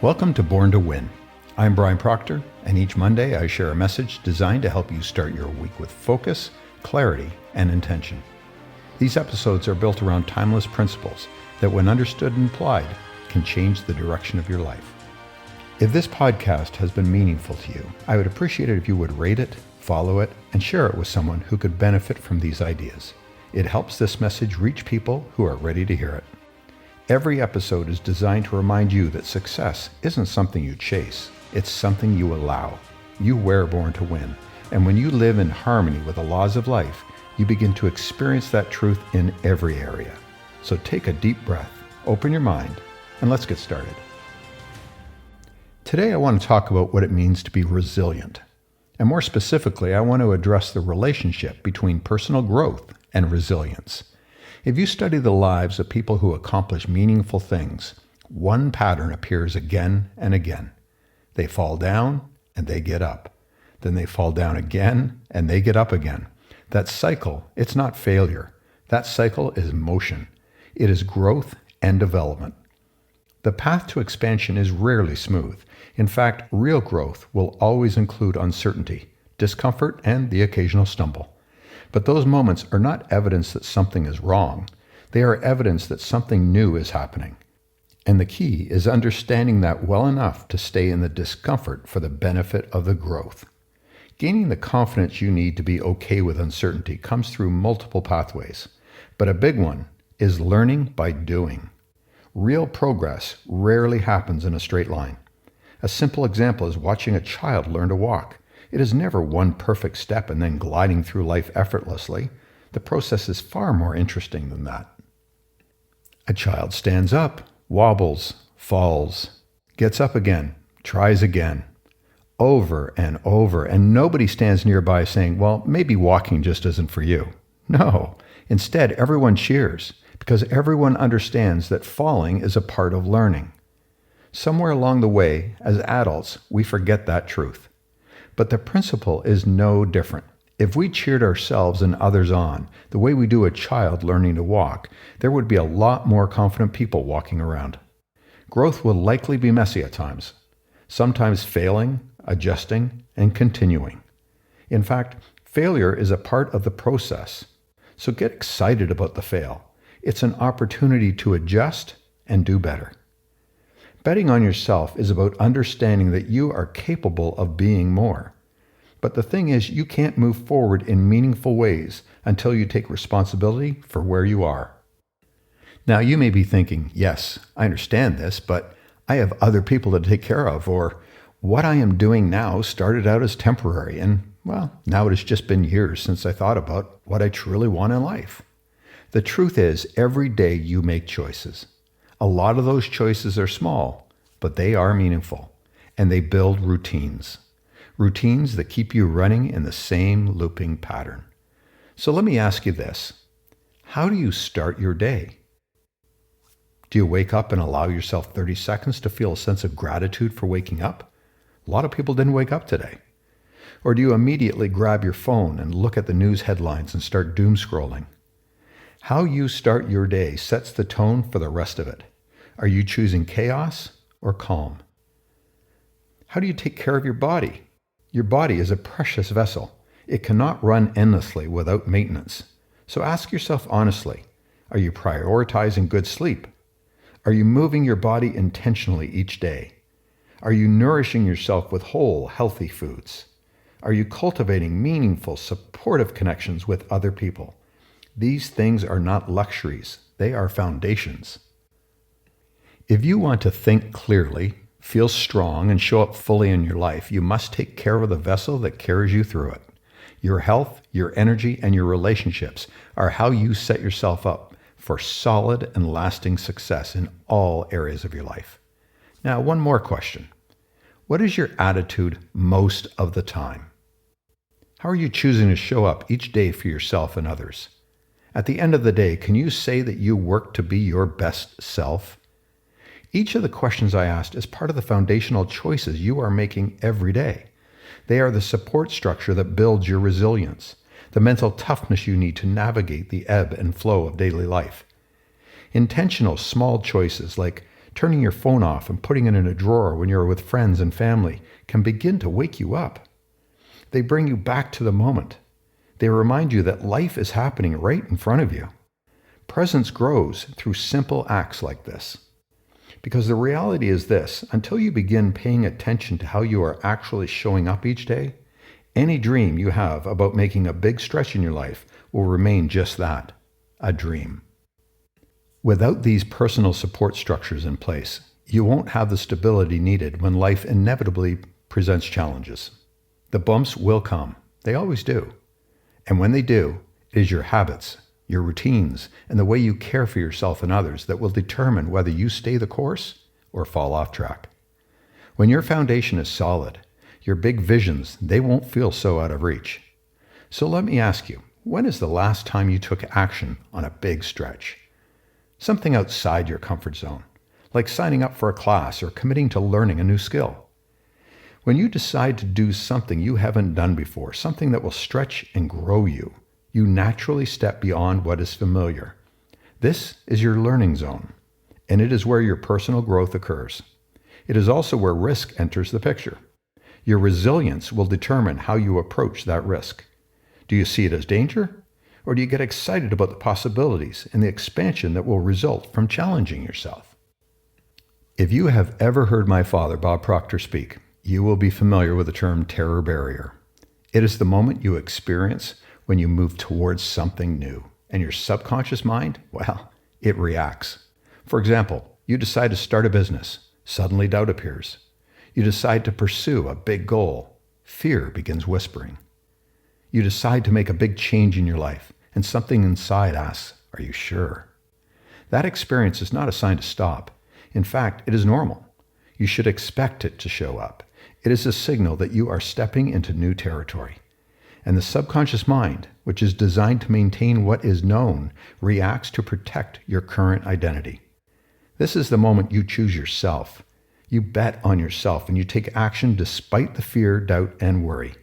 Welcome to Born to Win. I'm Brian Proctor, and each Monday I share a message designed to help you start your week with focus, clarity, and intention. These episodes are built around timeless principles that, when understood and applied, can change the direction of your life. If this podcast has been meaningful to you, I would appreciate it if you would rate it, follow it, and share it with someone who could benefit from these ideas. It helps this message reach people who are ready to hear it. Every episode is designed to remind you that success isn't something you chase, it's something you allow. You were born to win, and when you live in harmony with the laws of life, you begin to experience that truth in every area. So take a deep breath, open your mind, and let's get started. Today I want to talk about what it means to be resilient. And more specifically, I want to address the relationship between personal growth and resilience. If you study the lives of people who accomplish meaningful things, one pattern appears again and again. They fall down and they get up. Then they fall down again and they get up again. That cycle, it's not failure. That cycle is motion. It is growth and development. The path to expansion is rarely smooth. In fact, real growth will always include uncertainty, discomfort, and the occasional stumble. But those moments are not evidence that something is wrong. They are evidence that something new is happening. And the key is understanding that well enough to stay in the discomfort for the benefit of the growth. Gaining the confidence you need to be okay with uncertainty comes through multiple pathways. But a big one is learning by doing. Real progress rarely happens in a straight line. A simple example is watching a child learn to walk. It is never one perfect step and then gliding through life effortlessly. The process is far more interesting than that. A child stands up, wobbles, falls, gets up again, tries again, over and over, and nobody stands nearby saying, well, maybe walking just isn't for you. No, instead everyone cheers because everyone understands that falling is a part of learning. Somewhere along the way, as adults, we forget that truth. But the principle is no different. If we cheered ourselves and others on, the way we do a child learning to walk, there would be a lot more confident people walking around. Growth will likely be messy at times, sometimes failing, adjusting, and continuing. In fact, failure is a part of the process. So get excited about the fail. It's an opportunity to adjust and do better. Betting on yourself is about understanding that you are capable of being more. But the thing is, you can't move forward in meaningful ways until you take responsibility for where you are. Now, you may be thinking, yes, I understand this, but I have other people to take care of, or what I am doing now started out as temporary, and, well, now it has just been years since I thought about what I truly want in life. The truth is, every day you make choices. A lot of those choices are small, but they are meaningful, and they build routines. Routines that keep you running in the same looping pattern. So let me ask you this. How do you start your day? Do you wake up and allow yourself 30 seconds to feel a sense of gratitude for waking up? A lot of people didn't wake up today. Or do you immediately grab your phone and look at the news headlines and start doom scrolling? How you start your day sets the tone for the rest of it. Are you choosing chaos or calm? How do you take care of your body? Your body is a precious vessel. It cannot run endlessly without maintenance. So ask yourself honestly, are you prioritizing good sleep? Are you moving your body intentionally each day? Are you nourishing yourself with whole, healthy foods? Are you cultivating meaningful, supportive connections with other people? These things are not luxuries. They are foundations. If you want to think clearly, feel strong, and show up fully in your life, you must take care of the vessel that carries you through it. Your health, your energy, and your relationships are how you set yourself up for solid and lasting success in all areas of your life. Now, one more question. What is your attitude most of the time? How are you choosing to show up each day for yourself and others? At the end of the day, can you say that you work to be your best self? Each of the questions I asked is part of the foundational choices you are making every day. They are the support structure that builds your resilience, the mental toughness you need to navigate the ebb and flow of daily life. Intentional small choices like Turning your phone off and putting it in a drawer when you're with friends and family can begin to wake you up. They bring you back to the moment. They remind you that life is happening right in front of you. Presence grows through simple acts like this. Because the reality is this, until you begin paying attention to how you are actually showing up each day, any dream you have about making a big stretch in your life will remain just that, a dream. Without these personal support structures in place, you won't have the stability needed when life inevitably presents challenges. The bumps will come. They always do. And when they do, it is your habits, your routines, and the way you care for yourself and others that will determine whether you stay the course or fall off track. When your foundation is solid, your big visions, they won't feel so out of reach. So let me ask you, when is the last time you took action on a big stretch? Something outside your comfort zone, like signing up for a class or committing to learning a new skill. When you decide to do something you haven't done before, something that will stretch and grow you, you naturally step beyond what is familiar. This is your learning zone, and it is where your personal growth occurs. It is also where risk enters the picture. Your resilience will determine how you approach that risk. Do you see it as danger? Or do you get excited about the possibilities and the expansion that will result from challenging yourself? If you have ever heard my father, Bob Proctor, speak, you will be familiar with the term terror barrier. It is the moment you experience when you move towards something new, and your subconscious mind, well, it reacts. For example, you decide to start a business. Suddenly doubt appears. You decide to pursue a big goal. Fear begins whispering. You decide to make a big change in your life, and something inside asks, are you sure? That experience is not a sign to stop. In fact, it is normal. You should expect it to show up. It is a signal that you are stepping into new territory. And the subconscious mind, which is designed to maintain what is known, reacts to protect your current identity. This is the moment you choose yourself. You bet on yourself and you take action despite the fear, doubt, and worry.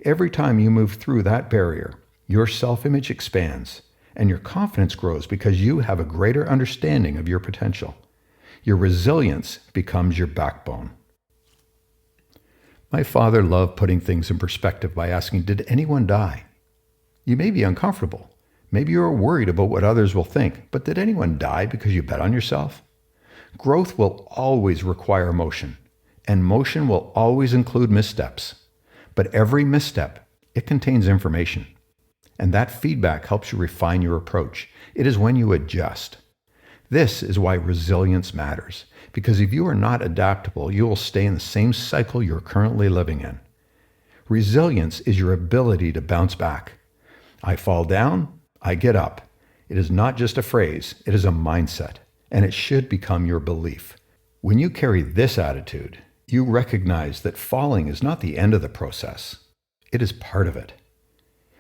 Every time you move through that barrier, your self-image expands and your confidence grows because you have a greater understanding of your potential. Your resilience becomes your backbone. My father loved putting things in perspective by asking, did anyone die? You may be uncomfortable. Maybe you're worried about what others will think, but did anyone die because you bet on yourself? Growth will always require motion, and motion will always include missteps. But every misstep, it contains information. And that feedback helps you refine your approach. It is when you adjust. This is why resilience matters, because if you are not adaptable, you will stay in the same cycle you're currently living in. Resilience is your ability to bounce back. I fall down, I get up. It is not just a phrase, it is a mindset, and it should become your belief. When you carry this attitude, you recognize that falling is not the end of the process. It is part of it.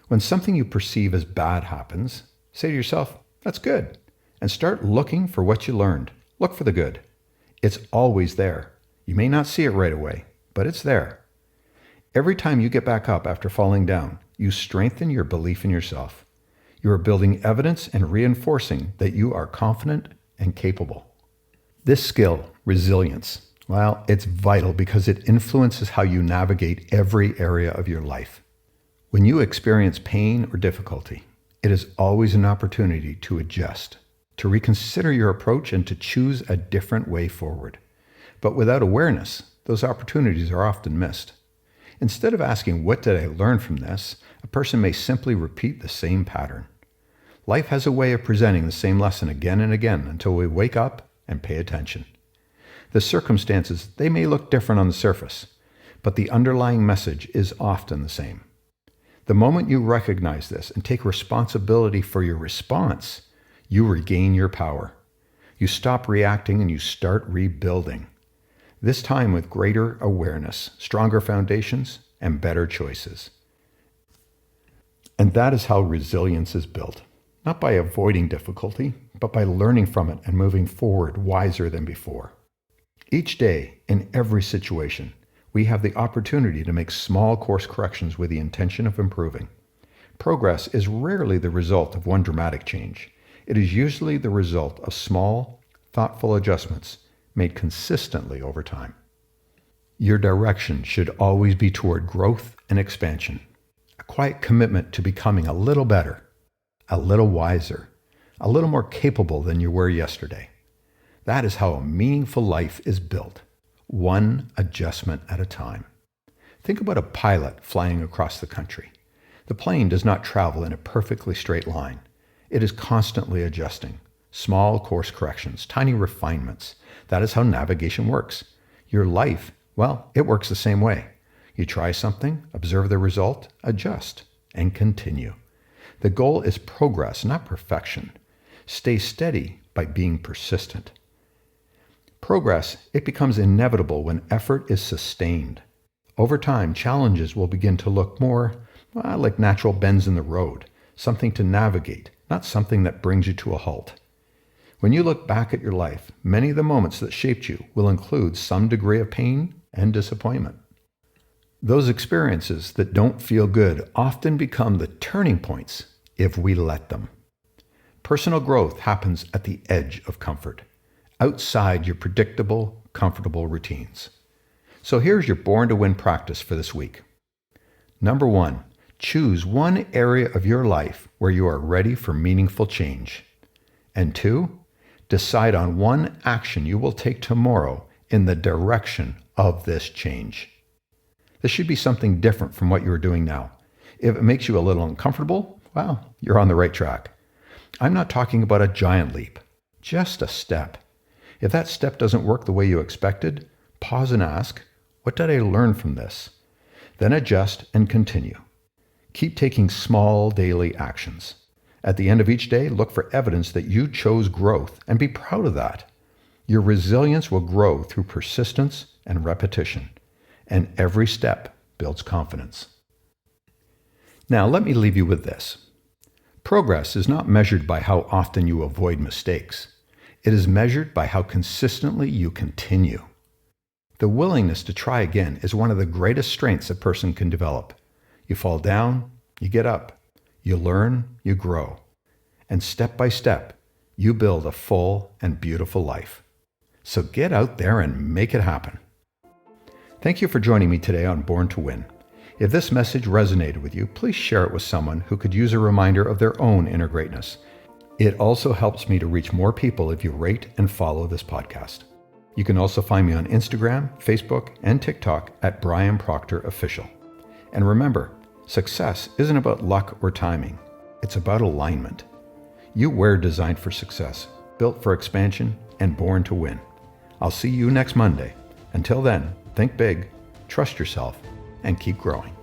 When something you perceive as bad happens, say to yourself, that's good, and start looking for what you learned. Look for the good. It's always there. You may not see it right away, but it's there. Every time you get back up after falling down, you strengthen your belief in yourself. You are building evidence and reinforcing that you are confident and capable. This skill, resilience, well, it's vital because it influences how you navigate every area of your life. When you experience pain or difficulty, it is always an opportunity to adjust, to reconsider your approach and to choose a different way forward. But without awareness, those opportunities are often missed. Instead of asking, what did I learn from this? A person may simply repeat the same pattern. Life has a way of presenting the same lesson again and again until we wake up and pay attention. The circumstances, they may look different on the surface, but the underlying message is often the same. The moment you recognize this and take responsibility for your response, you regain your power. You stop reacting and you start rebuilding. This time with greater awareness, stronger foundations, and better choices. And that is how resilience is built. Not by avoiding difficulty, but by learning from it and moving forward wiser than before. Each day, in every situation, we have the opportunity to make small course corrections with the intention of improving. Progress is rarely the result of one dramatic change. It is usually the result of small, thoughtful adjustments made consistently over time. Your direction should always be toward growth and expansion, a quiet commitment to becoming a little better, a little wiser, a little more capable than you were yesterday. That is how a meaningful life is built, one adjustment at a time. Think about a pilot flying across the country. The plane does not travel in a perfectly straight line. It is constantly adjusting. Small course corrections, tiny refinements. That is how navigation works. Your life, well, it works the same way. You try something, observe the result, adjust, and continue. The goal is progress, not perfection. Stay steady by being persistent. Progress, it becomes inevitable when effort is sustained. Over time, challenges will begin to look more like natural bends in the road, something to navigate, not something that brings you to a halt. When you look back at your life, many of the moments that shaped you will include some degree of pain and disappointment. Those experiences that don't feel good often become the turning points if we let them. Personal growth happens at the edge of comfort, outside your predictable, comfortable routines. So here's your Born to Win practice for this week. Number 1, choose one area of your life where you are ready for meaningful change. And 2, decide on one action you will take tomorrow in the direction of this change. This should be something different from what you are doing now. If it makes you a little uncomfortable, well, you're on the right track. I'm not talking about a giant leap, just a step. If that step doesn't work the way you expected, pause and ask, what did I learn from this? Then adjust and continue. Keep taking small daily actions. At the end of each day, look for evidence that you chose growth and be proud of that. Your resilience will grow through persistence and repetition, and every step builds confidence. Now, let me leave you with this. Progress is not measured by how often you avoid mistakes. It is measured by how consistently you continue. The willingness to try again is one of the greatest strengths a person can develop. You fall down, you get up. You learn, you grow. And step by step, you build a full and beautiful life. So get out there and make it happen. Thank you for joining me today on Born to Win. If this message resonated with you, please share it with someone who could use a reminder of their own inner greatness. It also helps me to reach more people if you rate and follow this podcast. You can also find me on Instagram, Facebook, and TikTok at Brian Proctor Official. And remember, success isn't about luck or timing. It's about alignment. You were designed for success, built for expansion, and born to win. I'll see you next Monday. Until then, think big, trust yourself, and keep growing.